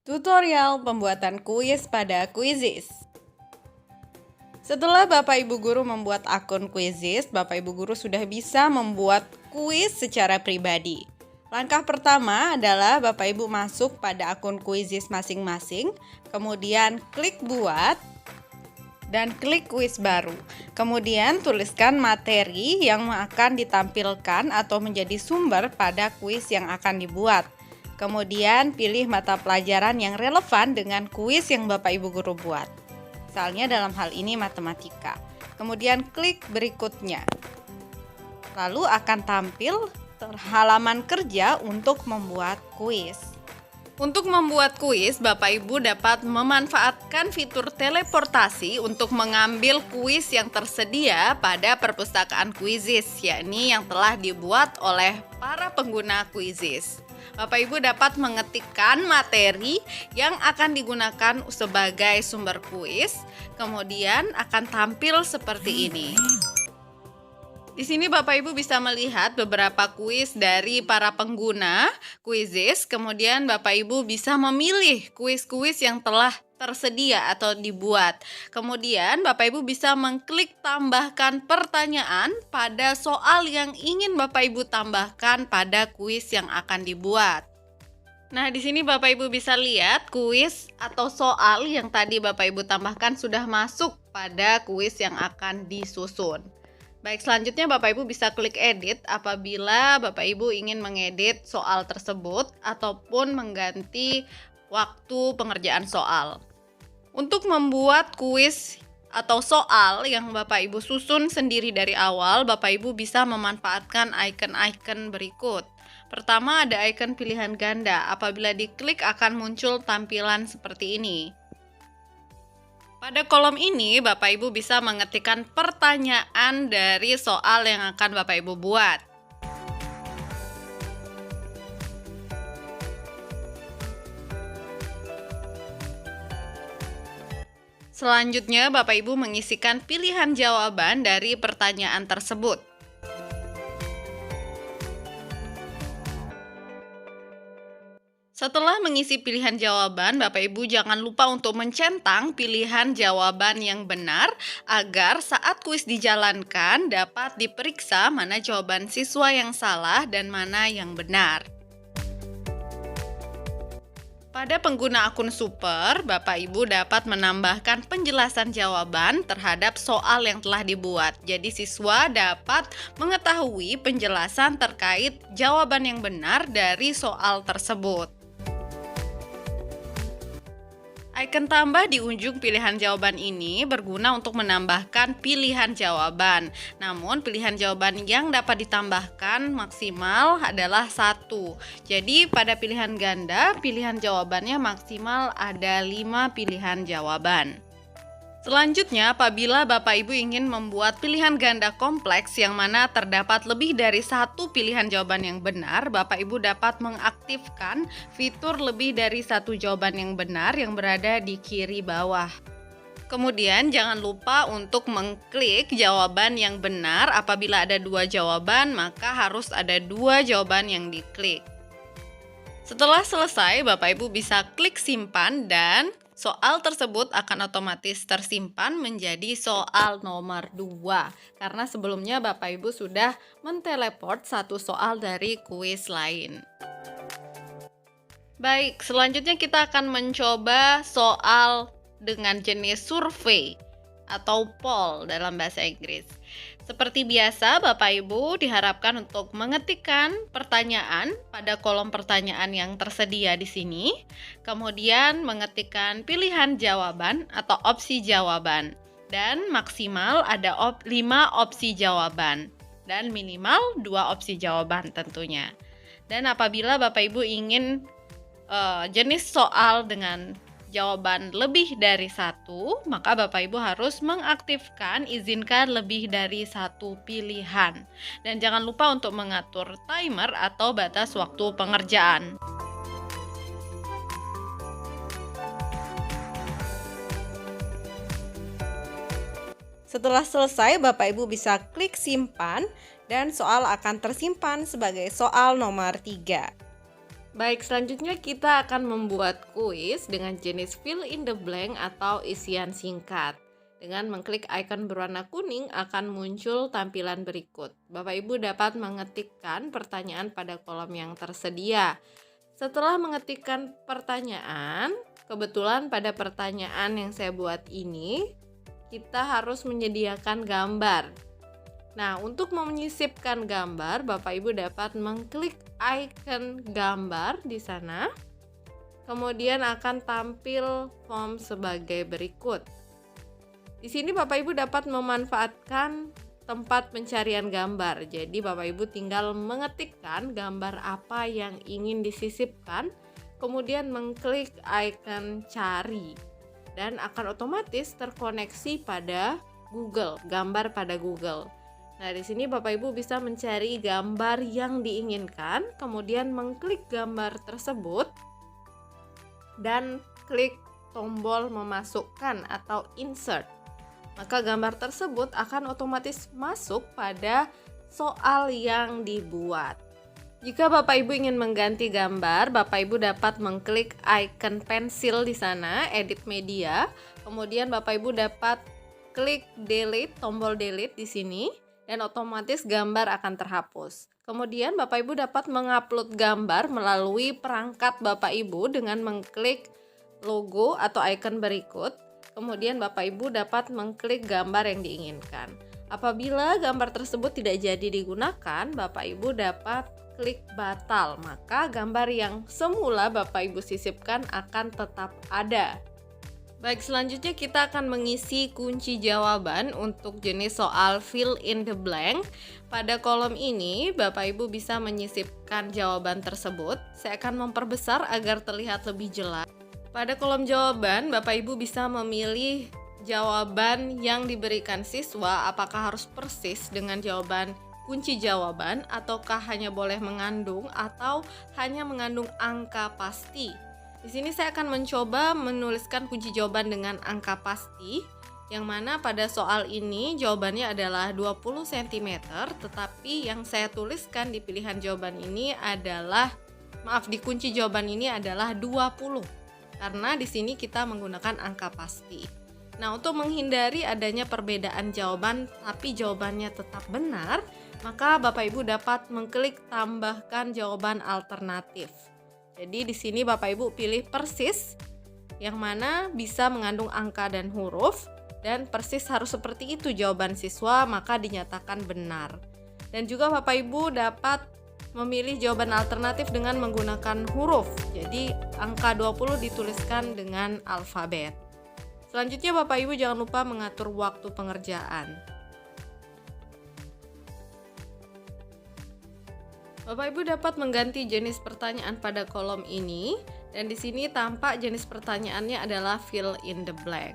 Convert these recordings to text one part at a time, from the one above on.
Tutorial pembuatan kuis pada Quizizz. Setelah Bapak Ibu Guru membuat akun Quizizz, Bapak Ibu Guru sudah bisa membuat kuis secara pribadi. Langkah pertama adalah Bapak Ibu masuk pada akun Quizizz masing-masing, kemudian klik buat, dan klik kuis baru. Kemudian tuliskan materi yang akan ditampilkan atau menjadi sumber pada kuis yang akan dibuat. Kemudian pilih mata pelajaran yang relevan dengan kuis yang Bapak Ibu Guru buat. Misalnya dalam hal ini matematika. Kemudian klik berikutnya. Lalu akan tampil halaman kerja untuk membuat kuis. Untuk membuat kuis, Bapak Ibu dapat memanfaatkan fitur teleportasi untuk mengambil kuis yang tersedia pada perpustakaan Quizizz, yakni yang telah dibuat oleh para pengguna Quizizz. Bapak Ibu dapat mengetikkan materi yang akan digunakan sebagai sumber kuis, kemudian akan tampil seperti ini. Di sini Bapak Ibu bisa melihat beberapa kuis dari para pengguna Quizizz, kemudian Bapak Ibu bisa memilih kuis-kuis yang telah tersedia atau dibuat. Kemudian Bapak Ibu bisa mengklik tambahkan pertanyaan pada soal yang ingin Bapak Ibu tambahkan pada kuis yang akan dibuat. Nah, di sini Bapak Ibu bisa lihat kuis atau soal yang tadi Bapak Ibu tambahkan sudah masuk pada kuis yang akan disusun. Baik, selanjutnya Bapak Ibu bisa klik edit apabila Bapak Ibu ingin mengedit soal tersebut ataupun mengganti waktu pengerjaan soal. Untuk membuat kuis atau soal yang Bapak Ibu susun sendiri dari awal, Bapak Ibu bisa memanfaatkan icon-icon berikut. Pertama ada icon pilihan ganda, apabila diklik akan muncul tampilan seperti ini. Pada kolom ini, Bapak Ibu bisa mengetikkan pertanyaan dari soal yang akan Bapak Ibu buat. Selanjutnya, Bapak Ibu mengisikan pilihan jawaban dari pertanyaan tersebut. Setelah mengisi pilihan jawaban, Bapak Ibu jangan lupa untuk mencentang pilihan jawaban yang benar agar saat kuis dijalankan dapat diperiksa mana jawaban siswa yang salah dan mana yang benar. Pada pengguna akun super, Bapak Ibu dapat menambahkan penjelasan jawaban terhadap soal yang telah dibuat. Jadi siswa dapat mengetahui penjelasan terkait jawaban yang benar dari soal tersebut. Icon tambah di ujung pilihan jawaban ini berguna untuk menambahkan pilihan jawaban. Namun pilihan jawaban yang dapat ditambahkan maksimal adalah 1. Jadi pada pilihan ganda, pilihan jawabannya maksimal ada 5 pilihan jawaban. Selanjutnya, apabila Bapak Ibu ingin membuat pilihan ganda kompleks yang mana terdapat lebih dari 1 pilihan jawaban yang benar, Bapak Ibu dapat mengaktifkan fitur lebih dari 1 jawaban yang benar yang berada di kiri bawah. Kemudian jangan lupa untuk mengklik jawaban yang benar. Apabila ada 2 jawaban, maka harus ada 2 jawaban yang diklik. Setelah selesai, Bapak Ibu bisa klik simpan dan soal tersebut akan otomatis tersimpan menjadi soal nomor 2 karena sebelumnya Bapak Ibu sudah menteleport 1 soal dari kuis lain. Baik, selanjutnya kita akan mencoba soal dengan jenis survei atau poll dalam bahasa Inggris. Seperti biasa, Bapak Ibu diharapkan untuk mengetikkan pertanyaan pada kolom pertanyaan yang tersedia di sini, kemudian mengetikkan pilihan jawaban atau opsi jawaban, dan maksimal ada 5 opsi jawaban, dan minimal 2 opsi jawaban tentunya. Dan apabila Bapak Ibu ingin jenis soal dengan jawaban lebih dari 1, maka Bapak Ibu harus mengaktifkan izinkan lebih dari 1 pilihan. Dan jangan lupa untuk mengatur timer atau batas waktu pengerjaan. Setelah selesai, Bapak Ibu bisa klik simpan dan soal akan tersimpan sebagai soal nomor 3. Baik, selanjutnya kita akan membuat kuis dengan jenis fill in the blank atau isian singkat. Dengan mengklik icon berwarna kuning akan muncul tampilan berikut. Bapak Ibu dapat mengetikkan pertanyaan pada kolom yang tersedia. Setelah mengetikkan pertanyaan, kebetulan pada pertanyaan yang saya buat ini, kita harus menyediakan gambar. Nah, untuk menyisipkan gambar, Bapak Ibu dapat mengklik icon gambar di sana. Kemudian akan tampil form sebagai berikut. Di sini Bapak Ibu dapat memanfaatkan tempat pencarian gambar. Jadi Bapak Ibu tinggal mengetikkan gambar apa yang ingin disisipkan, kemudian mengklik icon cari dan akan otomatis terkoneksi pada Google, gambar pada Google. Nah, di sini Bapak Ibu bisa mencari gambar yang diinginkan, kemudian mengklik gambar tersebut dan klik tombol memasukkan atau insert. Maka gambar tersebut akan otomatis masuk pada soal yang dibuat. Jika Bapak Ibu ingin mengganti gambar, Bapak Ibu dapat mengklik icon pensil di sana, edit media. Kemudian Bapak Ibu dapat klik delete, tombol delete di sini, dan otomatis gambar akan terhapus. Kemudian Bapak Ibu dapat mengupload gambar melalui perangkat Bapak Ibu dengan mengklik logo atau icon berikut. Kemudian Bapak Ibu dapat mengklik gambar yang diinginkan. Apabila gambar tersebut tidak jadi digunakan, Bapak Ibu dapat klik batal. Maka gambar yang semula Bapak Ibu sisipkan akan tetap ada. Baik, selanjutnya kita akan mengisi kunci jawaban untuk jenis soal fill in the blank. Pada kolom ini, Bapak Ibu bisa menyisipkan jawaban tersebut. Saya akan memperbesar agar terlihat lebih jelas. Pada kolom jawaban, Bapak Ibu bisa memilih jawaban yang diberikan siswa, apakah harus persis dengan jawaban kunci jawaban, ataukah hanya boleh mengandung atau hanya mengandung angka pasti. Di sini saya akan mencoba menuliskan kunci jawaban dengan angka pasti, yang mana pada soal ini jawabannya adalah 20 cm, tetapi yang saya tuliskan di pilihan jawaban ini adalah, di kunci jawaban ini adalah 20, karena di sini kita menggunakan angka pasti. Nah, untuk menghindari adanya perbedaan jawaban tapi jawabannya tetap benar, maka Bapak Ibu dapat mengklik tambahkan jawaban alternatif. Jadi di sini Bapak Ibu pilih persis, yang mana bisa mengandung angka dan huruf, dan persis harus seperti itu jawaban siswa, maka dinyatakan benar. Dan juga Bapak Ibu dapat memilih jawaban alternatif dengan menggunakan huruf. Jadi angka 20 dituliskan dengan alfabet. Selanjutnya Bapak Ibu jangan lupa mengatur waktu pengerjaan. Bapak Ibu dapat mengganti jenis pertanyaan pada kolom ini, dan di sini tampak jenis pertanyaannya adalah fill in the blank.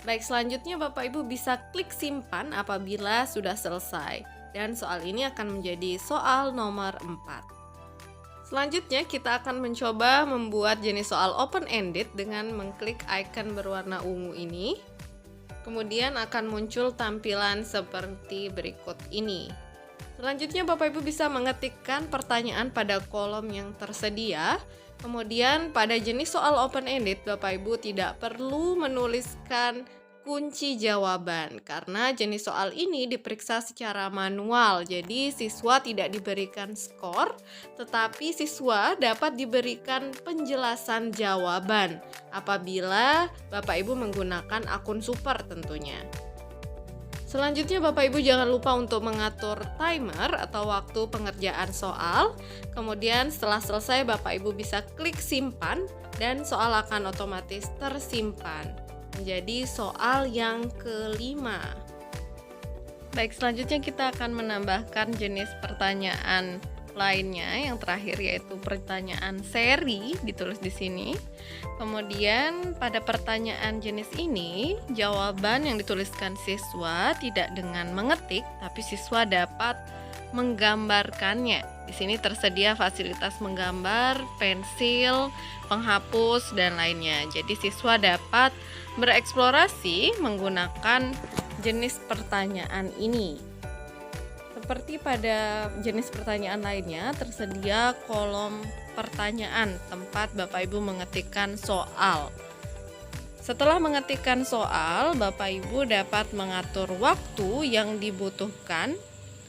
Baik, selanjutnya Bapak Ibu bisa klik simpan apabila sudah selesai, dan soal ini akan menjadi soal nomor 4. Selanjutnya kita akan mencoba membuat jenis soal open-ended dengan mengklik icon berwarna ungu ini. Kemudian akan muncul tampilan seperti berikut ini. Selanjutnya Bapak Ibu bisa mengetikkan pertanyaan pada kolom yang tersedia. Kemudian pada jenis soal open-ended Bapak Ibu tidak perlu menuliskan kunci jawaban karena jenis soal ini diperiksa secara manual. Jadi siswa tidak diberikan skor, tetapi siswa dapat diberikan penjelasan jawaban apabila Bapak Ibu menggunakan akun super tentunya. Selanjutnya Bapak Ibu jangan lupa untuk mengatur timer atau waktu pengerjaan soal. Kemudian setelah selesai Bapak Ibu bisa klik simpan dan soal akan otomatis tersimpan menjadi soal yang kelima. Baik, selanjutnya kita akan menambahkan jenis pertanyaan lainnya yang terakhir, yaitu pertanyaan seri ditulis di sini. Kemudian pada pertanyaan jenis ini jawaban yang dituliskan siswa tidak dengan mengetik, tapi siswa dapat menggambarkannya. Di sini tersedia fasilitas menggambar, pensil, penghapus dan lainnya. Jadi siswa dapat bereksplorasi menggunakan jenis pertanyaan ini. Seperti pada jenis pertanyaan lainnya, tersedia kolom pertanyaan tempat Bapak Ibu mengetikkan soal. Setelah mengetikkan soal, Bapak Ibu dapat mengatur waktu yang dibutuhkan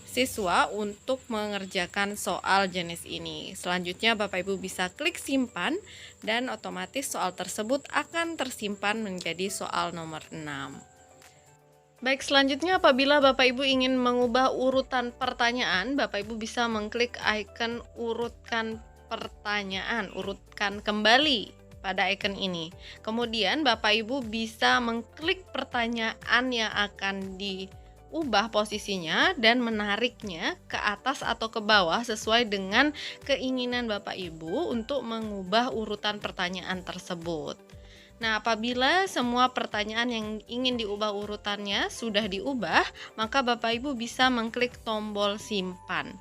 siswa untuk mengerjakan soal jenis ini. Selanjutnya Bapak Ibu bisa klik simpan dan otomatis soal tersebut akan tersimpan menjadi soal nomor 6. Baik, selanjutnya apabila Bapak Ibu ingin mengubah urutan pertanyaan, Bapak Ibu bisa mengklik icon urutkan pertanyaan, urutkan kembali pada icon ini. Kemudian Bapak Ibu bisa mengklik pertanyaan yang akan diubah posisinya dan menariknya ke atas atau ke bawah sesuai dengan keinginan Bapak Ibu untuk mengubah urutan pertanyaan tersebut. Nah, apabila semua pertanyaan yang ingin diubah urutannya sudah diubah, maka Bapak Ibu bisa mengklik tombol simpan.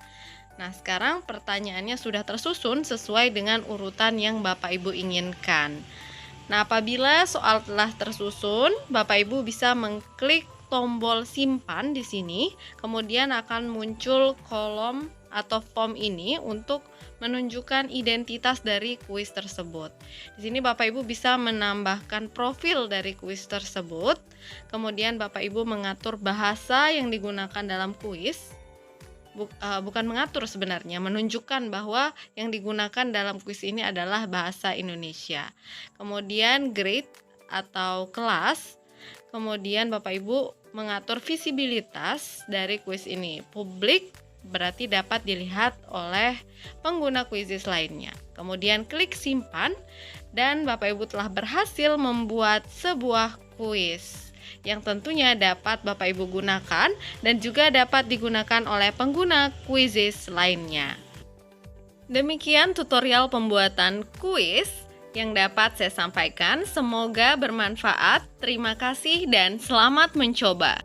Nah, sekarang pertanyaannya sudah tersusun sesuai dengan urutan yang Bapak Ibu inginkan. Nah, apabila soal telah tersusun, Bapak Ibu bisa mengklik tombol simpan di sini, kemudian akan muncul kolom atau form ini untuk menunjukkan identitas dari kuis tersebut. Di sini Bapak Ibu bisa menambahkan profil dari kuis tersebut. Kemudian Bapak Ibu mengatur bahasa yang digunakan dalam kuis. Bukan mengatur sebenarnya, menunjukkan bahwa yang digunakan dalam kuis ini adalah bahasa Indonesia. Kemudian grade atau kelas. Kemudian Bapak Ibu mengatur visibilitas dari kuis ini. Publik berarti dapat dilihat oleh pengguna Quizizz lainnya. Kemudian klik simpan dan Bapak Ibu telah berhasil membuat sebuah kuis yang tentunya dapat Bapak Ibu gunakan dan juga dapat digunakan oleh pengguna Quizizz lainnya. Demikian tutorial pembuatan kuis yang dapat saya sampaikan. Semoga bermanfaat. Terima kasih dan selamat mencoba.